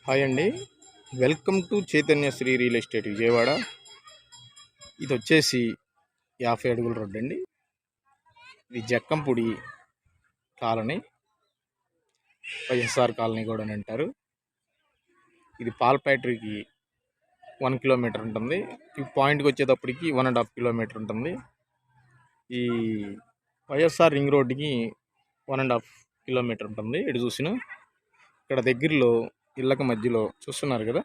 Hi అండి. Welcome to Chaitanya Sri real estate Vijayawada. ఇది వచ్చేసి 50 అడుగుల రోడ్డు అండి. ఇది జక్కంపూడి కాలనీ, వైఎస్ఆర్ కాలనీ కూడా అని అంటారు. ఇది పాల ఫ్యాక్టరీకి 1 కిలోమీటర్ ఉంటుంది. ఈ పాయింట్కి వచ్చేటప్పటికి 1.5 కిలోమీటర్ ఉంటుంది. ఈ వైఎస్ఆర్ రింగ్ రోడ్డుకి 1.5 కిలోమీటర్ ఉంటుంది. ఇటు చూసిన ఇక్కడ దగ్గరలో ఇళ్ళకి మధ్యలో చూస్తున్నారు కదా,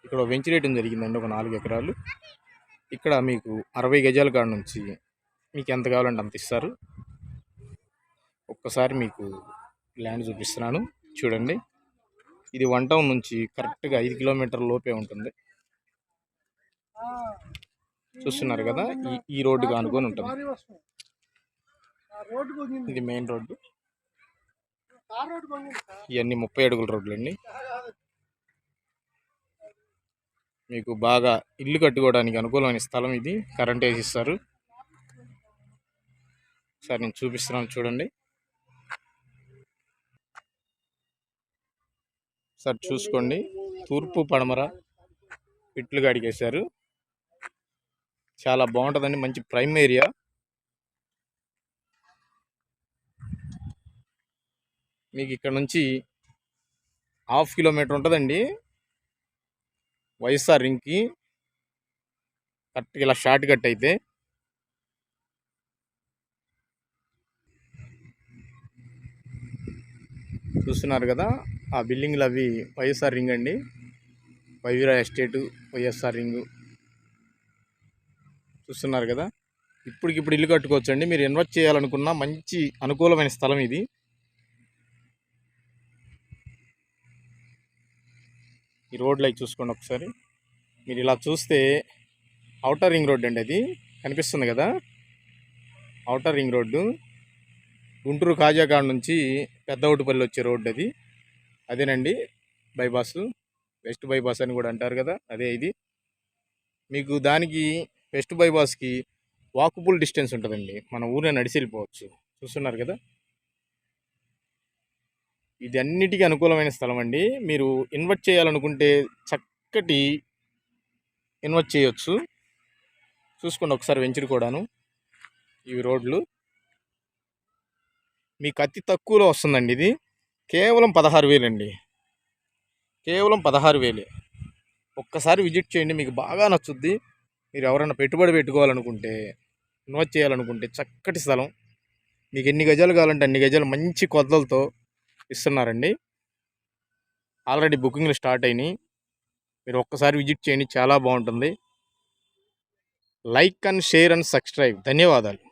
ఇక్కడ వెంచరేయడం జరిగిందండి. ఒక 4 ఎకరాలు. ఇక్కడ మీకు 60 గజాల కాడ నుంచి మీకు ఎంత కావాలంటే అంత ఇస్తారు. ఒక్కసారి మీకు ల్యాండ్ చూపిస్తున్నాను చూడండి. ఇది 1 టౌన్ నుంచి కరెక్ట్గా 5 కిలోమీటర్ల లోపే ఉంటుంది. చూస్తున్నారు కదా, ఈ రోడ్డుగా అనుకొని ఉంటుంది. ఇది మెయిన్ రోడ్డు. ఇవన్నీ 30 అడుగుల రోడ్లు అండి. మీకు బాగా ఇల్లు కట్టుకోవడానికి అనుకూలమైన స్థలం ఇది. కరెంట్ వేసిస్తారు. సార్ నేను చూపిస్తున్నాను చూడండి. సార్ చూసుకోండి, తూర్పు పడమర ఇట్లు గడిగేశారు. చాలా బాగుంటుందండి, మంచి ప్రైమ్ ఏరియా. మీకు ఇక్కడ నుంచి 1/2 కిలోమీటర్ ఉంటుందండి వైఎస్ఆర్ రింగ్కి. కరెక్ట్గా ఇలా షార్ట్ కట్ అయితే చూస్తున్నారు కదా, ఆ బిల్డింగ్లు అవి వైఎస్ఆర్ రింగ్ అండి. వైవీరా ఎస్టేటు, వైఎస్ఆర్ రింగు చూస్తున్నారు కదా. ఇప్పటికిప్పుడు ఇల్లు కట్టుకోవచ్చు అండి. మీరు ఇన్వెస్ట్ చేయాలనుకున్న మంచి అనుకూలమైన స్థలం ఇది. ఈ రోడ్లు అవి చూసుకోండి ఒకసారి. మీరు ఇలా చూస్తే ఔటర్ రింగ్ రోడ్డు అండి, అది కనిపిస్తుంది కదా. ఔటర్ రింగ్ రోడ్డు గుంటూరు కాజాకాడ నుంచి పెద్దవుటిపల్లి వచ్చే రోడ్డు అది. అదేనండి బైపాస్, వెస్ట్ బైపాస్ అని కూడా అంటారు కదా, అదే ఇది. మీకు దానికి వెస్ట్ బైపాస్కి వాకబుల్ డిస్టెన్స్ ఉంటుందండి. మన ఊరిని నడిచి వెళ్ళిపోవచ్చు. చూస్తున్నారు కదా, ఇది అన్నిటికీ అనుకూలమైన స్థలం అండి. మీరు ఇన్వెస్ట్ చేయాలనుకుంటే చక్కటి ఇన్వెస్ట్ చేయొచ్చు. చూసుకోండి ఒకసారి వెంచర్ కూడాను. ఇవి రోడ్లు మీకు అతి తక్కువలో వస్తుందండి. ఇది కేవలం 16,000 అండి, కేవలం 16,000. ఒక్కసారి విజిట్ చేయండి, మీకు బాగా నచ్చుద్ది. మీరు ఎవరైనా పెట్టుబడి పెట్టుకోవాలనుకుంటే, ఇన్వెస్ట్ చేయాలనుకుంటే చక్కటి స్థలం. మీకు ఎన్ని గజాలు కావాలంటే అన్ని గజాలు మంచి కొలతలతో ఇస్తున్నారండి. ఆల్రెడీ బుకింగ్లు స్టార్ట్ అయినాయి. మీరు ఒక్కసారి విజిట్ చేయండి, చాలా బాగుంటుంది. Like and share and subscribe. ధన్యవాదాలు.